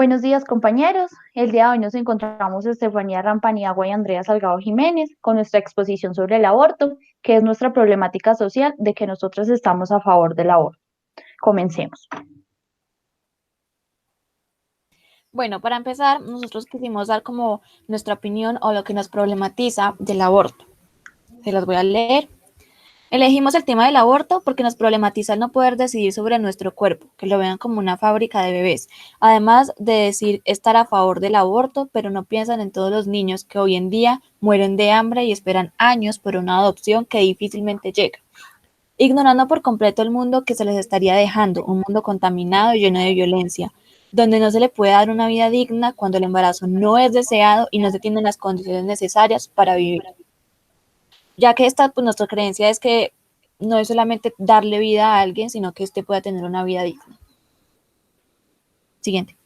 Buenos días, compañeros. El día de hoy nos encontramos Estefanía Rampaniagua y Andrea Salgado Jiménez con nuestra exposición sobre el aborto, que es nuestra problemática social de que nosotros estamos a favor del aborto. Comencemos. Bueno, para empezar, nosotros quisimos dar como nuestra opinión o lo que nos problematiza del aborto. Se los voy a leer. Elegimos el tema del aborto porque nos problematiza el no poder decidir sobre nuestro cuerpo, que lo vean como una fábrica de bebés. Además de decir estar a favor del aborto, pero no piensan en todos los niños que hoy en día mueren de hambre y esperan años por una adopción que difícilmente llega. Ignorando por completo el mundo que se les estaría dejando, un mundo contaminado y lleno de violencia, donde no se le puede dar una vida digna cuando el embarazo no es deseado y no se tienen las condiciones necesarias para vivir. Ya que esta, pues nuestra creencia es que no es solamente darle vida a alguien, sino que éste pueda tener una vida digna. Siguiente.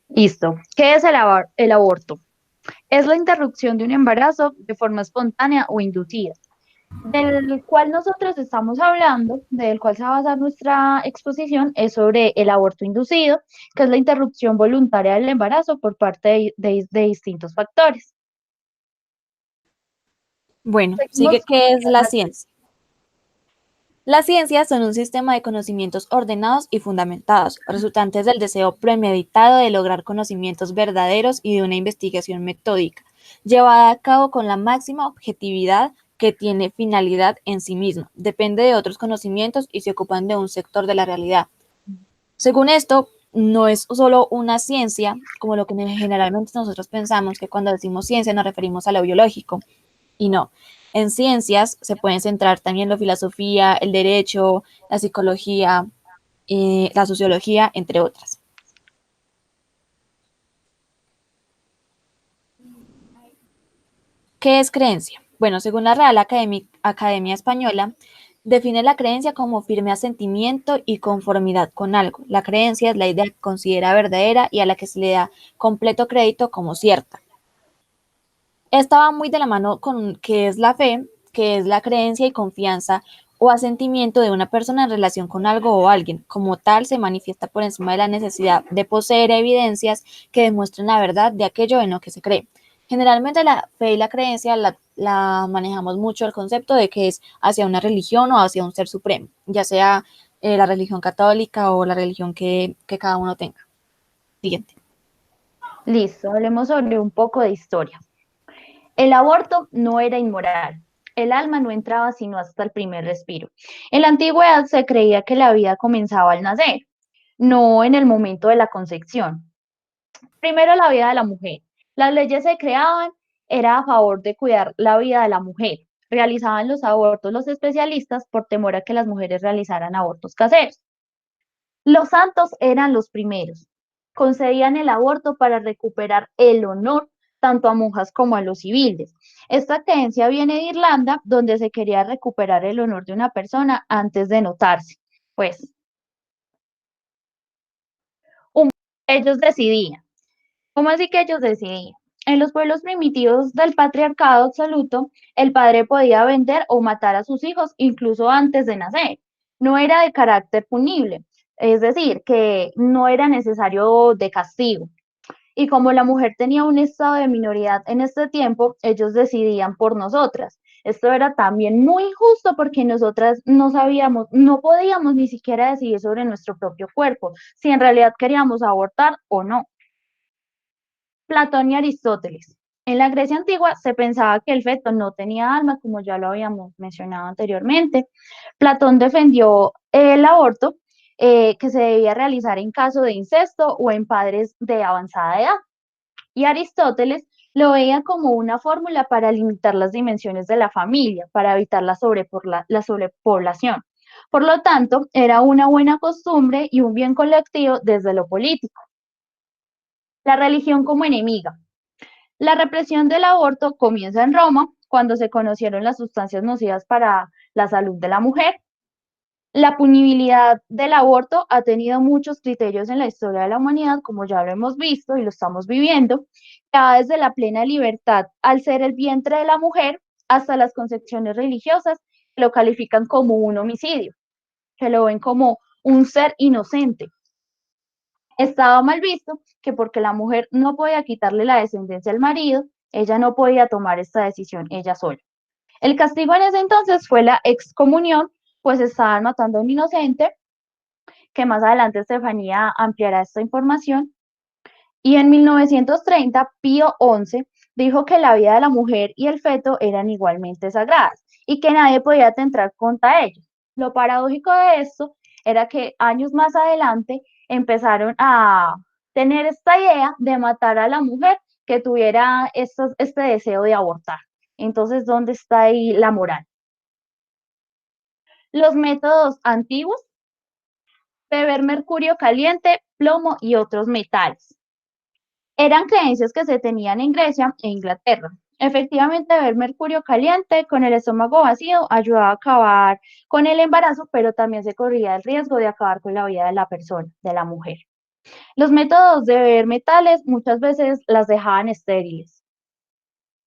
Listo. ¿Qué es el aborto? Es la interrupción de un embarazo de forma espontánea o inducida, del cual nosotros estamos hablando, del cual se va a basar nuestra exposición, es sobre el aborto inducido, que es la interrupción voluntaria del embarazo por parte de distintos factores. Bueno, sigue Seguimos qué es con la la ciencia. Las ciencias son un sistema de conocimientos ordenados y fundamentados, resultantes del deseo premeditado de lograr conocimientos verdaderos y de una investigación metódica, llevada a cabo con la máxima objetividad que tiene finalidad en sí misma, depende de otros conocimientos y se ocupan de un sector de la realidad. Según esto, no es solo una ciencia, como lo que generalmente nosotros pensamos, que cuando decimos ciencia nos referimos a lo biológico, y no. En ciencias se pueden centrar también la filosofía, el derecho, la psicología, la sociología, entre otras. ¿Qué es creencia? Bueno, según la Real Academia Española, define la creencia como firme asentimiento y conformidad con algo. La creencia es la idea que considera verdadera y a la que se le da completo crédito como cierta. Esta va muy de la mano con qué es la fe, que es la creencia y confianza o asentimiento de una persona en relación con algo o alguien. Como tal, se manifiesta por encima de la necesidad de poseer evidencias que demuestren la verdad de aquello en lo que se cree. Generalmente la fe y la creencia la manejamos mucho el concepto de que es hacia una religión o hacia un ser supremo, ya sea la religión católica o la religión que cada uno tenga. Siguiente. Listo, hablemos sobre un poco de historia. El aborto no era inmoral. El alma no entraba sino hasta el primer respiro. En la antigüedad se creía que la vida comenzaba al nacer, no en el momento de la concepción. Primero la vida de la mujer. Las leyes se creaban, era a favor de cuidar la vida de la mujer. Realizaban los abortos los especialistas por temor a que las mujeres realizaran abortos caseros. Los santos eran los primeros. Concedían el aborto para recuperar el honor tanto a monjas como a los civiles. Esta creencia viene de Irlanda, donde se quería recuperar el honor de una persona antes de notarse. Pues ellos decidían. ¿Cómo así que ellos decidían? En los pueblos primitivos del patriarcado absoluto, el padre podía vender o matar a sus hijos incluso antes de nacer. No era de carácter punible, es decir, que no era necesario de castigo. Y como la mujer tenía un estado de minoridad en este tiempo, ellos decidían por nosotras. Esto era también muy injusto porque nosotras no sabíamos, no podíamos ni siquiera decidir sobre nuestro propio cuerpo, si en realidad queríamos abortar o no. Platón y Aristóteles. En la Grecia antigua se pensaba que el feto no tenía alma, como ya lo habíamos mencionado anteriormente. Platón defendió el aborto que se debía realizar en caso de incesto o en padres de avanzada edad. Y Aristóteles lo veía como una fórmula para limitar las dimensiones de la familia, para evitar la sobrepoblación. Por lo tanto, era una buena costumbre y un bien colectivo desde lo político. La religión como enemiga. La represión del aborto comienza en Roma, cuando se conocieron las sustancias nocivas para la salud de la mujer. La punibilidad del aborto ha tenido muchos criterios en la historia de la humanidad, como ya lo hemos visto y lo estamos viviendo, que va desde la plena libertad al ser el vientre de la mujer hasta las concepciones religiosas que lo califican como un homicidio, que lo ven como un ser inocente. Estaba mal visto que porque la mujer no podía quitarle la descendencia al marido, ella no podía tomar esta decisión ella sola. El castigo en ese entonces fue la excomunión, pues estaban matando a un inocente, que más adelante Estefanía ampliará esta información. Y en 1930, Pío XI dijo que la vida de la mujer y el feto eran igualmente sagradas y que nadie podía atentar contra ellos. Lo paradójico de esto era que años más adelante empezaron a tener esta idea de matar a la mujer que tuviera este deseo de abortar. Entonces, ¿dónde está ahí la moral? Los métodos antiguos: beber mercurio caliente, plomo y otros metales. Eran creencias que se tenían en Grecia e Inglaterra. Efectivamente, beber mercurio caliente con el estómago vacío ayudaba a acabar con el embarazo, pero también se corría el riesgo de acabar con la vida de la persona, de la mujer. Los métodos de beber metales muchas veces las dejaban estériles.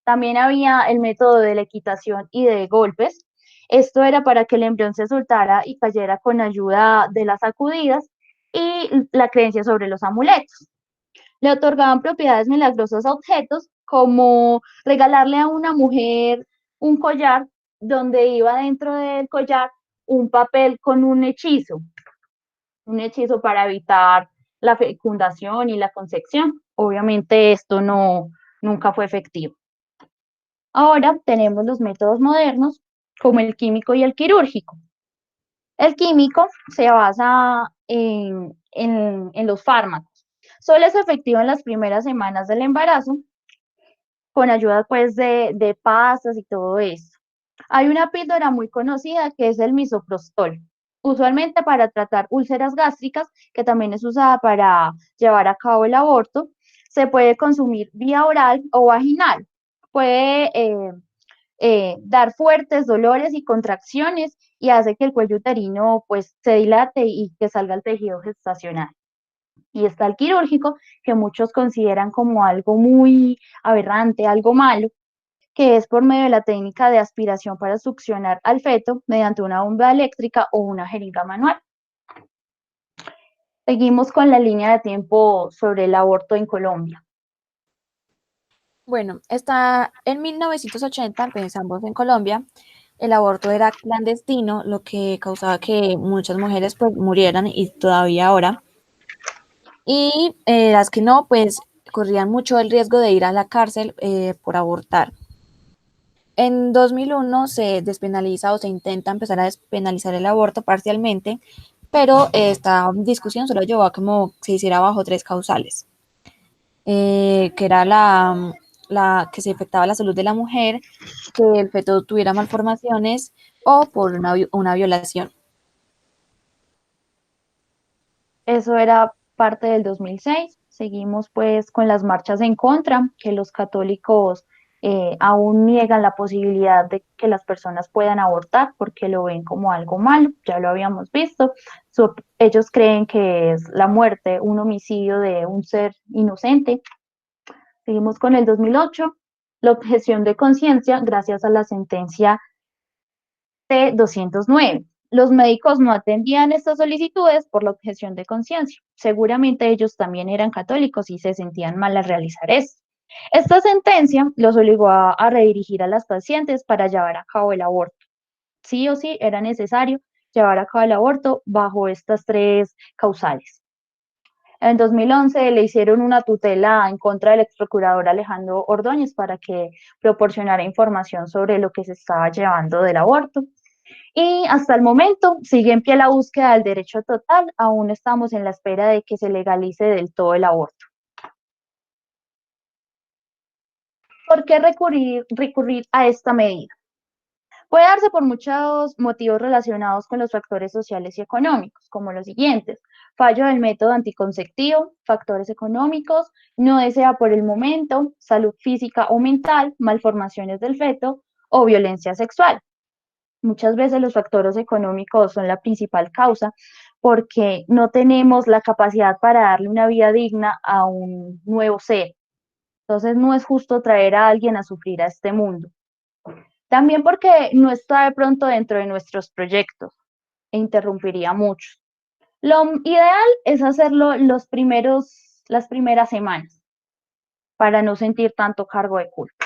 También había el método de la equitación y de golpes. Esto era para que el embrión se soltara y cayera con ayuda de las sacudidas, y la creencia sobre los amuletos. Le otorgaban propiedades milagrosas a objetos, como regalarle a una mujer un collar donde iba dentro del collar un papel con un hechizo para evitar la fecundación y la concepción. Obviamente esto nunca fue efectivo. Ahora tenemos los métodos modernos, como el químico y el quirúrgico. El químico se basa en los fármacos. Solo es efectivo en las primeras semanas del embarazo, con ayuda pues de pastas y todo esto. Hay una píldora muy conocida que es el misoprostol, usualmente para tratar úlceras gástricas, que también es usada para llevar a cabo el aborto. Se puede consumir vía oral o vaginal. Puede dar fuertes dolores y contracciones, y hace que el cuello uterino pues se dilate y que salga el tejido gestacional. Y está el quirúrgico, que muchos consideran como algo muy aberrante, algo malo, que es por medio de la técnica de aspiración para succionar al feto mediante una bomba eléctrica o una jeringa manual. Seguimos con la línea de tiempo sobre el aborto en Colombia. Bueno, está en 1980, empezamos en Colombia, el aborto era clandestino, lo que causaba que muchas mujeres pues murieran y todavía ahora. Y las que no, pues corrían mucho el riesgo de ir a la cárcel por abortar. En 2001 se despenaliza o se intenta empezar a despenalizar el aborto parcialmente, pero esta discusión solo llevó a como se hiciera bajo tres causales, que era la que se afectaba la salud de la mujer, que el feto tuviera malformaciones o por una violación. Eso era parte del 2006. Seguimos pues con las marchas en contra, que los católicos aún niegan la posibilidad de que las personas puedan abortar porque lo ven como algo malo, ya lo habíamos visto. Ellos creen que es la muerte, un homicidio de un ser inocente. Seguimos con el 2008, la objeción de conciencia gracias a la sentencia T-209. Los médicos no atendían estas solicitudes por la objeción de conciencia. Seguramente ellos también eran católicos y se sentían mal al realizar esto. Esta sentencia los obligó a redirigir a las pacientes para llevar a cabo el aborto. Sí o sí era necesario llevar a cabo el aborto bajo estas tres causales. En 2011 le hicieron una tutela en contra del ex procurador Alejandro Ordóñez para que proporcionara información sobre lo que se estaba llevando del aborto. Y hasta el momento sigue en pie la búsqueda del derecho total. Aún estamos en la espera de que se legalice del todo el aborto. ¿Por qué recurrir a esta medida? Puede darse por muchos motivos relacionados con los factores sociales y económicos, como los siguientes: fallo del método anticonceptivo, factores económicos, no desea por el momento, salud física o mental, malformaciones del feto o violencia sexual. Muchas veces los factores económicos son la principal causa, porque no tenemos la capacidad para darle una vida digna a un nuevo ser. Entonces no es justo traer a alguien a sufrir a este mundo. También porque no está de pronto dentro de nuestros proyectos e interrumpiría mucho. Lo ideal es hacerlo las primeras semanas para no sentir tanto cargo de culpa.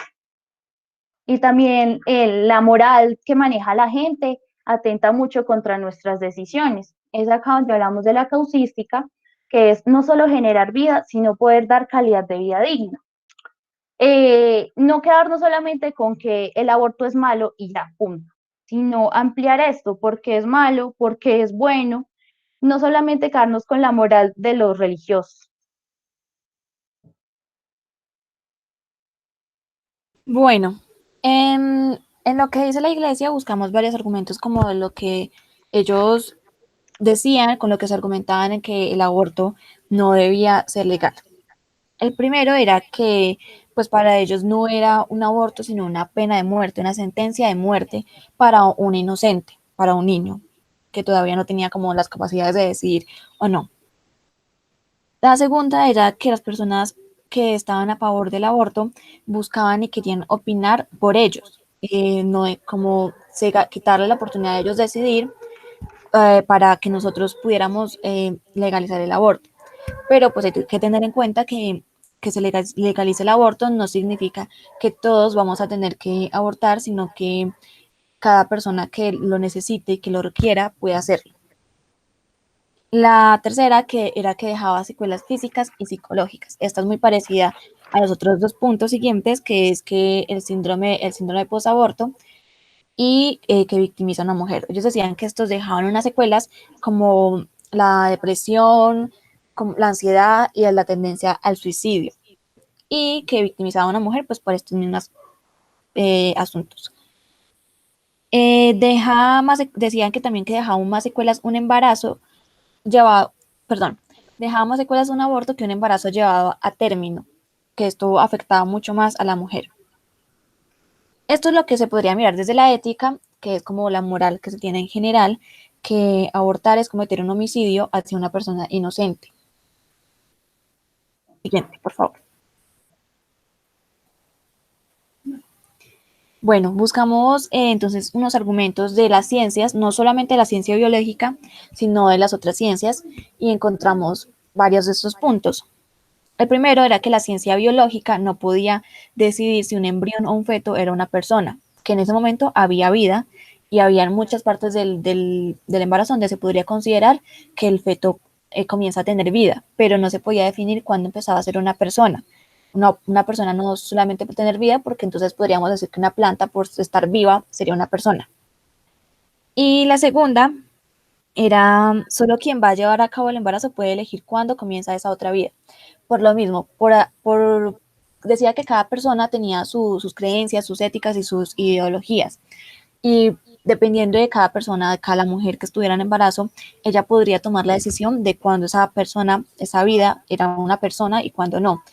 Y también la moral que maneja la gente atenta mucho contra nuestras decisiones. Es acá donde hablamos de la causística, que es no solo generar vida, sino poder dar calidad de vida digna. No quedarnos solamente con que el aborto es malo y ya, punto, sino ampliar esto, porque es malo, porque es bueno, no solamente quedarnos con la moral de los religiosos. Bueno, en lo que dice la iglesia buscamos varios argumentos como de lo que ellos decían, con lo que se argumentaban en que el aborto no debía ser legal. El primero era que, pues para ellos no era un aborto, sino una pena de muerte, una sentencia de muerte para un inocente, para un niño que todavía no tenía como las capacidades de decidir o no. La segunda era que las personas que estaban a favor del aborto buscaban y querían opinar por ellos, no como quitarle la oportunidad de ellos decidir para que nosotros pudiéramos legalizar el aborto. Pero pues hay que tener en cuenta que se legalice el aborto no significa que todos vamos a tener que abortar, sino que cada persona que lo necesite y que lo requiera puede hacerlo. La tercera que era que dejaba secuelas físicas y psicológicas. Esta es muy parecida a los otros dos puntos siguientes, que es que el síndrome de posaborto y que victimiza a una mujer. Ellos decían que estos dejaban unas secuelas como la depresión, como la ansiedad y la tendencia al suicidio y que victimizaba a una mujer pues por estos mismos asuntos. Decían que también que dejaba aún más secuelas un embarazo llevado, perdón, dejaba más secuelas un aborto que un embarazo llevado a término, que esto afectaba mucho más a la mujer. Esto es lo que se podría mirar desde la ética, que es como la moral que se tiene en general, que abortar es cometer un homicidio hacia una persona inocente. Siguiente, por favor. Bueno, buscamos entonces unos argumentos de las ciencias, no solamente de la ciencia biológica, sino de las otras ciencias, y encontramos varios de estos puntos. El primero era que la ciencia biológica no podía decidir si un embrión o un feto era una persona, que en ese momento había vida y había muchas partes del embarazo donde se podría considerar que el feto comienza a tener vida, pero no se podía definir cuándo empezaba a ser una persona. Una persona no solamente por tener vida, porque entonces podríamos decir que una planta por estar viva sería una persona. Y la segunda era solo quien va a llevar a cabo el embarazo puede elegir cuándo comienza esa otra vida. Por lo mismo, decía que cada persona tenía sus creencias, sus éticas y sus ideologías. Y dependiendo de cada persona, de cada mujer que estuviera en embarazo, ella podría tomar la decisión de cuándo esa persona, esa vida era una persona y cuándo no.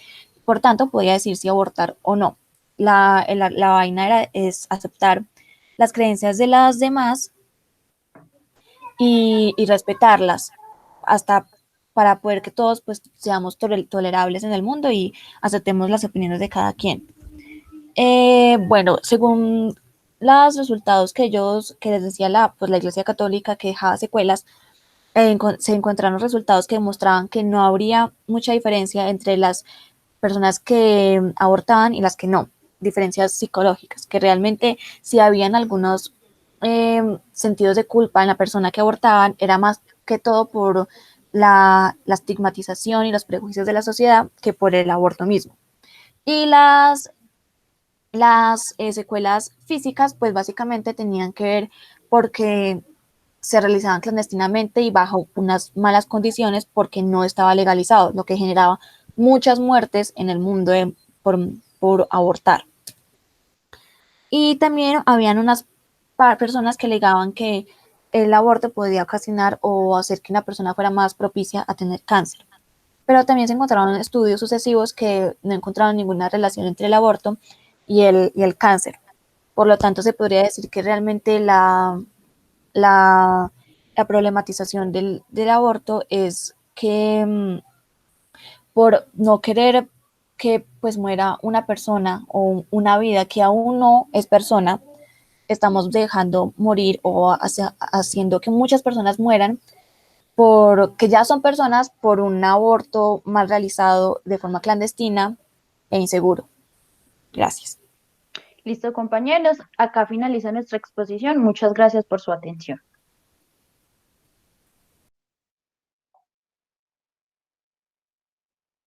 Por tanto, podía decir si abortar o no. La vaina es aceptar las creencias de las demás y respetarlas hasta para poder que todos pues seamos tolerables en el mundo y aceptemos las opiniones de cada quien. Bueno, según los resultados que les decía pues, la Iglesia Católica que dejaba secuelas, se encontraron resultados que demostraban que no habría mucha diferencia entre las personas que abortaban y las que no, diferencias psicológicas, que realmente si habían algunos sentidos de culpa en la persona que abortaban, era más que todo por la estigmatización y los prejuicios de la sociedad que por el aborto mismo. Y las secuelas físicas, pues básicamente tenían que ver porque se realizaban clandestinamente y bajo unas malas condiciones porque no estaba legalizado, lo que generaba muchas muertes en el mundo por abortar. Y también habían unas personas que alegaban que el aborto podía ocasionar o hacer que una persona fuera más propicia a tener cáncer. Pero también se encontraron estudios sucesivos que no encontraron ninguna relación entre el aborto y el cáncer. Por lo tanto, se podría decir que realmente la, la problematización del aborto es que por no querer que pues muera una persona o una vida que aún no es persona, estamos dejando morir o haciendo que muchas personas mueran que ya son personas por un aborto mal realizado de forma clandestina e inseguro. Gracias. Listo, compañeros. Acá finaliza nuestra exposición. Muchas gracias por su atención.